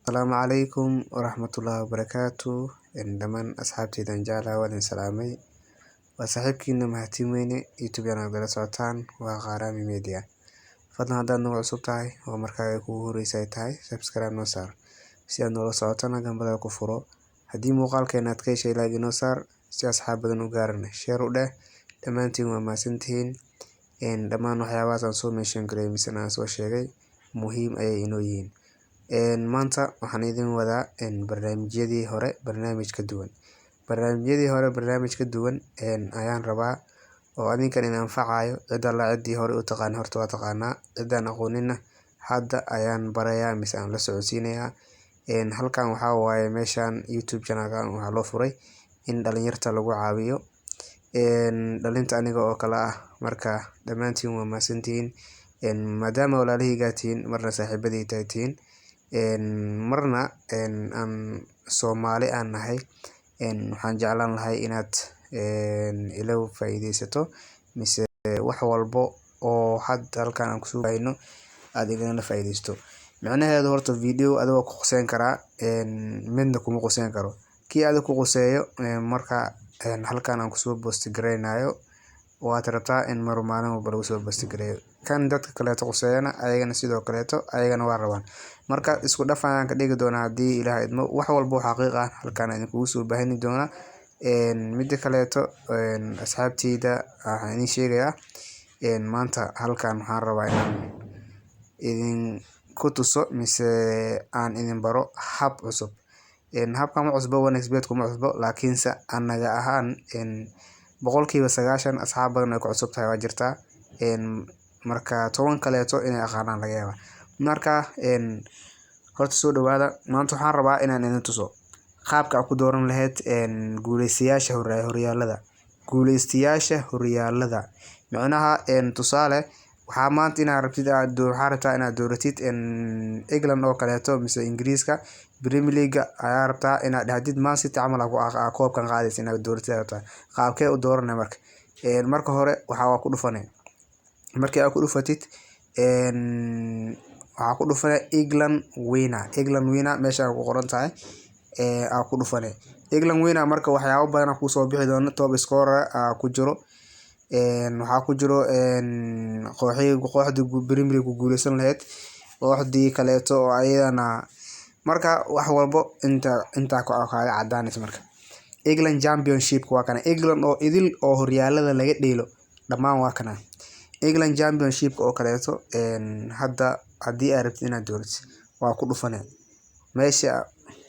Asalaamu calaykum waraxmatullaahi wabarakaatuh. Dhammaan asxaabtayda aan jeclahay waan idin salaamay. Waa saaxiibkiina Mahadin Weyne. YouTube yana nagala socotaan waa Qarami Media. Fadlan haddaad nagu cusub tahay oo markaa kugu horeysa ay tahay subscribe noo saar si aad noola socotana gambada ku furo. Haddii muuqaalkeena aad ka heshay like inoo saar si asxaab badan u gaarana share u dheh. Dhammaantiin waa mahadsantihiin. Dhammaan waxyaabahaas aan soo mention gareey misana aan soo sheegay muhiim ayay inoo yihiin. Maanta waxaan idin wadaa barnaamijyadii hore barnaamij ka duwan ayaan rabaa oo adinkan in anfacayo cid alla ciddii hore u taqaan horta waa taqaanaa ciddaan aqoonina hadda ayaan barayaa mise aan la socodsiinayaa. Halkan waxaa waaye meeshaan YouTube channel-kan waxaa loo furay in dhalinyarta lagu caawiyo dhalinta aniga oo kala ah. Marka dhammaantiin waa mahadsantihiin maadaama walaalahayga tihiin marna saaxiibadayda tihiin marna aan Soomaali aan nahay. Waxaan jeclaan lahay inaad ila faa'iideysato mise wax walbo oo hadda halkan aan kusoo hayno aad igana faa'iideysto. Macnaheedu horta video adigo ku quseyn karaa midna kuma quseyn karo kii adiga ku quseeyo marka halkan aan kusoo post gareynayo waad rabtaa in maalin walba lagu soo post gareeyo kan dadka kale quseeyana ayagana sidoo kale ayagana waa rabaan. Marka isku dhaf ayaan ka dhigi doonaa haddii Ilaahay idmo wax walbo xaqiiq ah halkan aan kugu soo baahini doonaa. Midda kale asxaabtayda waxaan idin sheegayaa maanta halkan waxaan rabaa inaan idin ku tuso mise aan idin baro hab cusub. Habkan ma cusbo one xbet kuma cusbo laakiinse anaga ahaan boqolkiiba 90 asxaab badan ay ku cusub tahay waa jirtaa. Marka 10 kaleeto inay aqaanaan laga yaabaa. Marka horta soo dhawaada maanta waxaan rabaa inaan idin tuso qaabka aad ku dooran lahayd guuleystayaasha horyaalada. Macnaha tusaale waxaa maanta inaad rabtid waxaa rabtaa inaad dooratid England oo kaleeto mise Ingiriiska Premier League ayaa rabtaa inaad dhahdid Man City camal koobkan qaadaysa inaad dooratid rabtaa. Qaabkee u dooranay marka hore waxaa ku dhufanay markii aad ku dhufatid waxaa ku dhufanay England winner meesha ku qoran tahay aad ku dhufanay England winner. Marka waxyaabo badan ku soo bixi doona top scorer ku jiro waxaa ku jiro kooxda Premier League ku guuleysan lahayd kooxdii kaleeto oo ayadana marka wax walbo inta ka cadaanaysa. Marka England Championship waa kana England oo idil oo horyaalada laga dheelo dhammaan waa kana England Championship oo kaleeto hadda haddii aad rabtid inaad dooratid waa ku dhufanay meesha.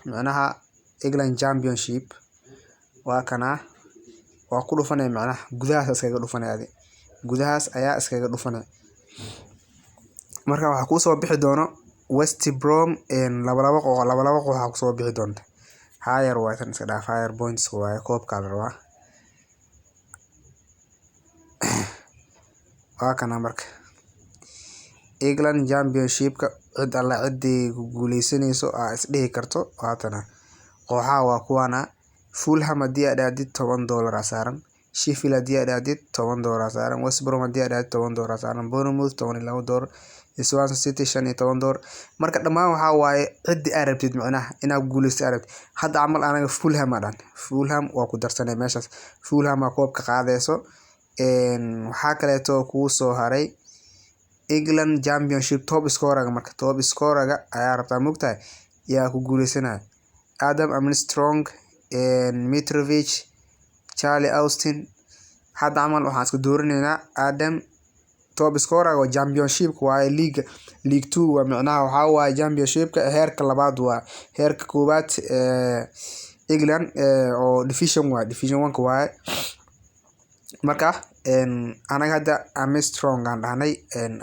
Macnaha England Championship waa kana waa ku dhufanay macnaha gudahaas iskaga dhufanay gudahaas ayaa iskaga dhufanay. Marka waxaa ku soo bixi doono West Brom laba waxaa ku soo bixi doonta higher waa tan iska dhaaf higher points waa koobka la rabaa waa kana. Marka England Championship ka cid alla ciddii ku guuleysanayso aa is dhihi karto waatana kooxaha waa kuwana Fulham haddii aad dhahdid $10 saaran Sheffield haddii aad dhahdid $10 saaran West Brom haddii aad dhahdid $10 saaran Bournemouth $12 Swansea City $15. Marka dhammaan waxaa waaye ciddii aad rabtid macnaha inaad guuleysto aad rabtid. Hadda camal anaga Fulham waa ku darsanay meeshaas Fulham koobka qaadayso. Waxaa kaleeto kuu soo haray England Championship top scorer. Marka top scorer ayaa rabtaa mugtahay yaa ku guuleysanaya Adam Armstrong Mitrovic Charlie Austin. Hadda camal waxaan isku dooranaynaa Adam top scorer oo Championship waaye League 2 waa macnaha waxaa waaye Championship ka heerka labaad waa heerka koobaad England oo Division 1 waaye. Marka anaga hadda Armstrong aan dhahnay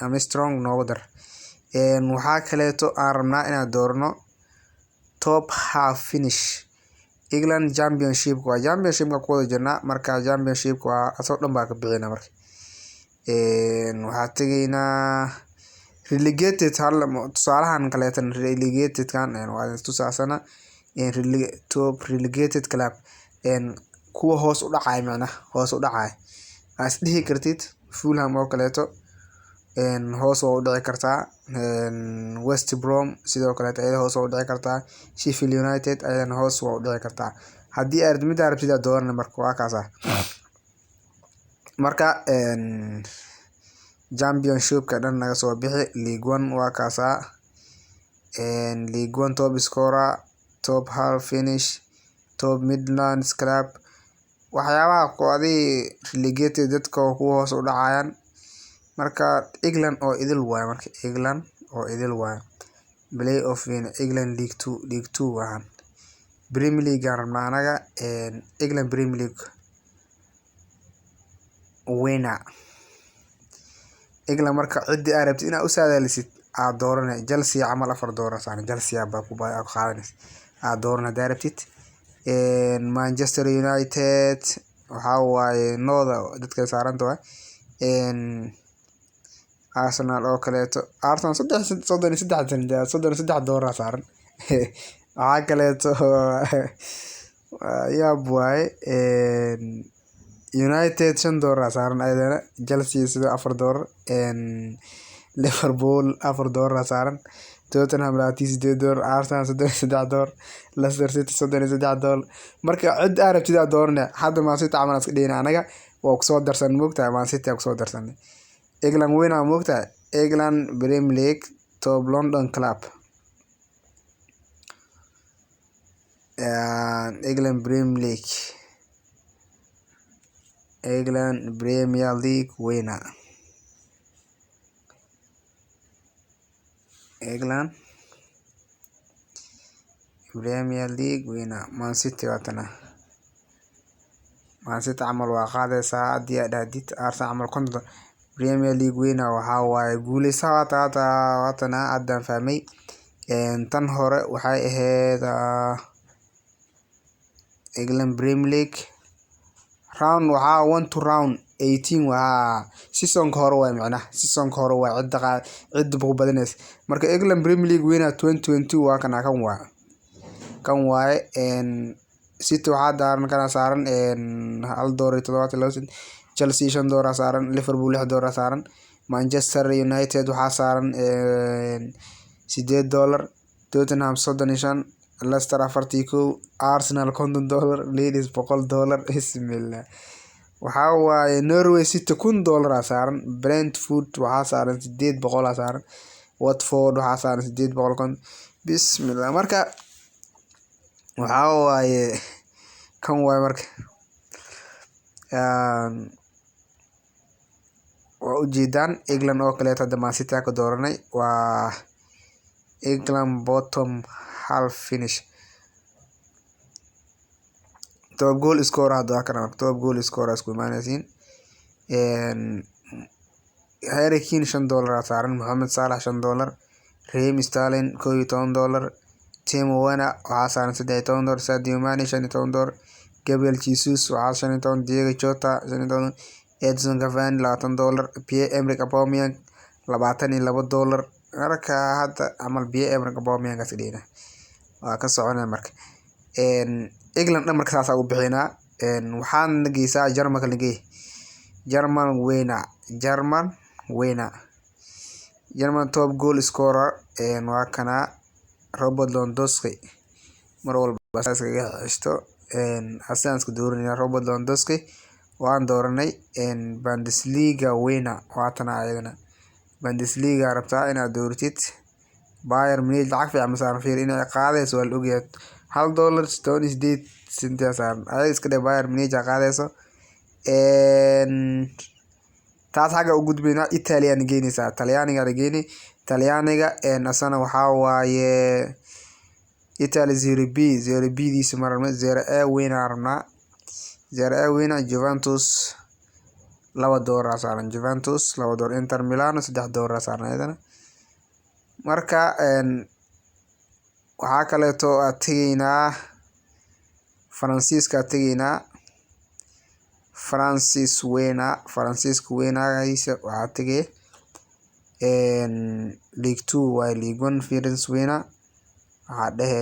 Armstrong noogu dar. Waxaa kaleeto aan rabnaa inaan doorno top half finish England Championship waa Championship ku wada jirnaa. Marka Championship waa asoo dhan baa ka bixina. Marka waxaa tegaynaa relegated tusaalahan kaleeto relegated kan waa tusaasana top relegated club kuwa hoos u dhacay macnaha hoos u dhacay aad dhihi kartid Fulham oo kaleeto hoos oo u dhici kartaa West Brom sidoo kale ayada hoos u dhici kartaa, Sheffield United ayadana hoos u dhici kartaa. Haddii aad mid arabtid aad dooran marka waa kaasa. Marka Championship-ka dhan naga soo bixi. League 1 waa kaasa. League 1 top scorer, top half finish, top Midlands club, waxyaabaha qoodii relegated dadka ku hoos u dhacayaan. Marka England oo idil waay, marka England oo idil waay. Play-off in England League 2 waan. Premier League aan rabnaa anaga. England Premier League winner. England marka cidii aad rabtid inaad u saadaalisid aad dooranay. Chelsea camal 4 doorar saaran. Chelsea baa ku qaadanaysa. Aad dooran hadaa rabtid. Manchester United waxaa waaye nooda dadka saaran tahay. Arsenal oo kaleeto. Arsenal 33 doorar saaran. Waxaa kaleeto yaab waaye. United 5 doorar saaran ayadana. Chelsea sida 4 doorar. Liverpool 4 doorar saaran. Tottenham 28 doorar. Arsenal 33 doorar. Leicester City 33 doorar. Marka cid aad rabtid aad dooranay. Hadda Man City camal iska dhigana anaga waa ku soo darsan moogtahay. Man City ku soo darsan. England winner moogtahay. England Premier League top London club. England Premier League. England Premier League winner. England Premier League winner. Man City watana. Man City camal waa qaadaysaa haddii aad dhahdid. Arsenal camal konton Premier League winner waxaa waaye guuleysa watana haddaan fahmay. Tan hore waxay ahayd England Premier League round waxaa 1 to round 18 waa seasonka hore waa macna seasonka hore waa cid ugu badanaysa. Marka England Premier League winner 2022 waa kan waaye City waxaa daaran kana saaran 1 doorar 72. Chelsea 5 doorar saaran. Liverpool 6 doorar saaran. Manchester United waxaa saaran 8 doolar. Tottenham 35. Leicester 41. Arsenal 50 doolar. Leeds 100 doolar. Bismillah. waxaa waaye Norway City 1000 doolar saaran. Brentford waxaa saaran 800 saaran. Watford waxaa saaran 800. Bismillah. Marka waxaa waaye kan waaye marka waa ujeedaan England oo kaleeto hadda Man City ka dooranay waa England bottom half finish. top goal scorer hadda kana top goal scorer isku imaanaysiin. Harry Kane 5 doolar saaran. Mohamed Salah 5 doolar. Raheem Sterling 12 doolar. Timo Werner waxaa saaran 13 doolar. Sadio Mane 15 doolar. Gabriel Jesus waxaa 15. Diego Jota 15. Edson Cavani 20 doolar. Pierre-Emerick Aubameyang 22 doolar. Marka hadda camal Pierre-Emerick Aubameyang ka sidina waa ka soconaya marka. England dhan marka saas ugu bixinaa. Waxaan nageysaa Jarmalka nagey. German winner. German top goal scorer waa kana Robert Lewandowski. Mar walba saas kaga xishto. Asaan isku dooranay Robert Lewandowski. waan dooranay Bundesliga winner waatana ayadana. Bundesliga rabtaa inaad dooratid Bayern Munich lacag fiican ma saaran fiir inay qaadayso wal ogeed $1.78 saaran ay iska dhig Bayern Munich qaadayso taas xaga u gudbina Italian geynaysa Talyaaniga geeni Talyaaniga asana waxaa waaye Italy Serie B diisa marna Serie A winner arna Serie A winner Juventus $2 saaran Juventus $2 Inter Milan $3 saaran ayadana marka waxa kale to atigina Francisca atigina Francisco winner ayisa waxa tigay League 2 waa League 1 Firenze winner waxa dhahe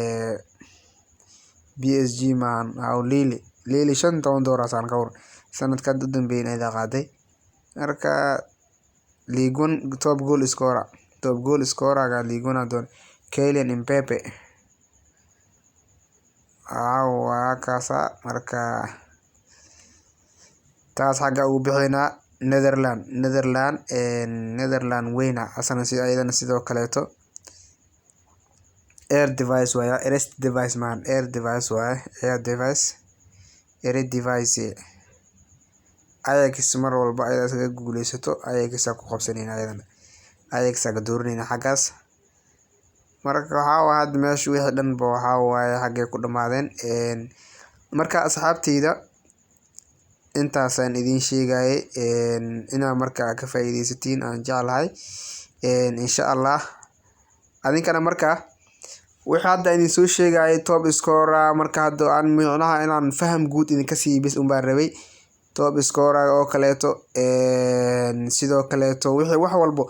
PSG man aw Lille $15 saaran ka war sanadkan u dambeeyay inay qaaday marka League 1 top goal scorer top goal scorer liguna doon Kylian Mbappe waa kaasa marka taas xaga ugu bixinaa Netherland weyna asana ayadana sidoo kaleeto Eredivisie waaye Eredivisie Ajax mar walba ayada iskaga guuleysato Ajax ku qabsanayna ayadana Ajax ka dooranayna xagaas marka waxa waa had meesha wixii dhan ba waxa waaye xagee ku dhamaadeen marka asxaabteyda intaasaan idin sheegay inaa marka ka faa'iideysatiin aan jeclahay insha Allah adinkana marka wixii hadda idin soo sheegay top scorer marka hadda aan micnaha inaan faham guud idin ka sii bis baan rabay top scorer oo kaleeto sidoo kaleeto wixii wax walbo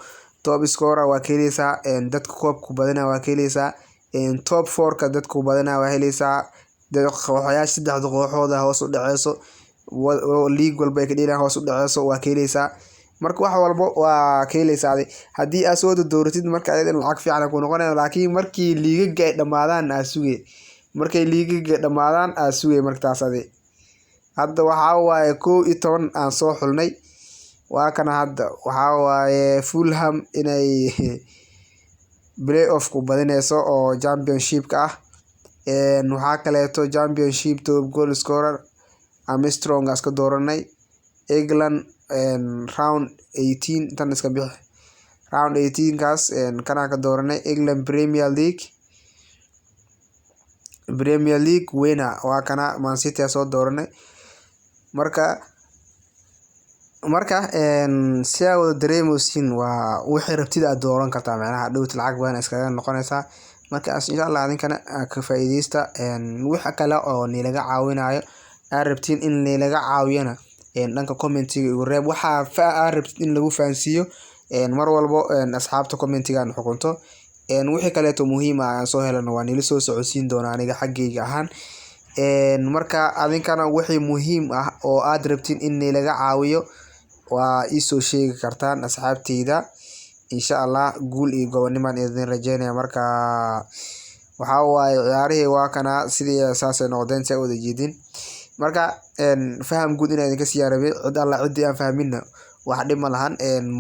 top scorer waa keenaysa dadka koobku badana waa keenaysa top 4 ka dadku badana waa helaysa waxyaasha saddexda kooxooda hoos u dhaceyso league walba ay ka dhigayaan hoos u dhaceyso waa keenaysa marka wax walba waa keenaysa hadii aad soo dooratid marka ayadana lacag fiican ku noqonaysa laakiin markii liigaga ay dhamaadaan aad sugay markaas hadda waxa waaye 11 aan soo xulnay waa kana hadda waxa waaye Fulham inay playoff ku badinayso oo championship ka ah waxa kaleeto championship top goal scorer Armstrong aska dooranay England round 18 tan iska bixi round 18 kaas kana ka dooranay England Premier League winner waa kana Man City soo dooranay marka si aad wada dareemaysiin waa wixii rabtid aad dooran kartaa macnaha dhowt lacag badan iskaga noqonaysa marka insha Allah adinkana ka faa'iideysta waxa kale oo nilaga caawinayo aad rabtiin in nilaga caawiyana dhanka commentiga igu reeb waxa aad rabtid in lagu faansiyo mar walbo asxaabta commentiga aan xukunto wixii kale oo muhiim ah aan soo helano waa nila soo socodsiin doona aniga xaggayga ahaan marka adinkana wixii muhiim ah oo aad rabtiin in nilaga caawiyo waa isoo sheegi kartaan asxaabteyda insha Allah guul iyo gobonnimaan idin rajeynaya marka waxa waaye ciyaarihii waa kana sidii asaasay noqdeen si wada jeedin marka faham guud in idin ka siyaarabay cid Allah cidii aan fahminna wax dhib ma lahan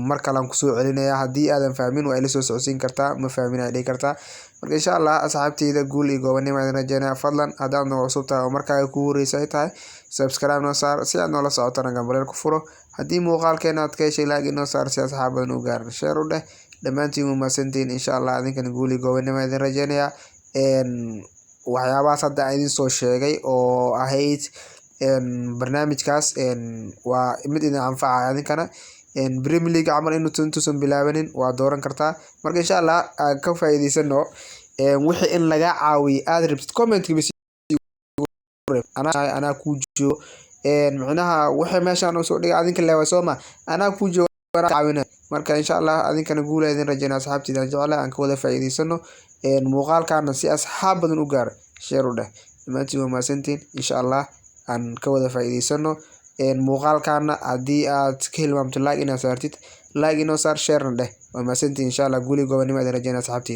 mar kale aan ku soo celinaya hadii aadan fahmin waa ila soo socodsiin kartaa ma fahmin ay dhigi kartaa marka insha Allah asxaabteyda guul iyo gobonnimaan idin rajeynaya fadlan hadaan noo cusub tahay marka ay ku horeysay tahay subscribe noo saar si aad noola socotaan gambaleel ku furo hadii muuqaalkeena aad ka heshay like noo saar si asxaabadan u gaaran share u dheh dhamaantiin uma santiin insha Allah adinkana guul iyo gobonnimaan idin rajeynaya waxyaabahaas hadda idin soo sheegay oo ahayd barnaamijkaas waa mid idin anfacaya adinkana Premier League camal inuu tuntusan bilaabanin waa dooran kartaa marka insha Allah ka faa'iideysano wixii in laga caawiyo aad rabtid comment ana ku joogo macnaha wixii meeshan soo dhigay adinka leeyahay Sooma ana ku joogo caawina marka insha Allah adinkana guul idin rajeynaa asxaabteyda jecel aan ka wada faa'iideysano muuqaalkaana si asxaab badan u gaar share u dheh dhamaantiin waa maasantiin insha Allah aan ka wada faa'iideysano muuqaalkaana hadii aad ka hilmaamto like inaad saartid like inoo saar share dheh waa maasantiin insha Allah guul iyo gobonnimaan idin rajeynaa asxaabteyda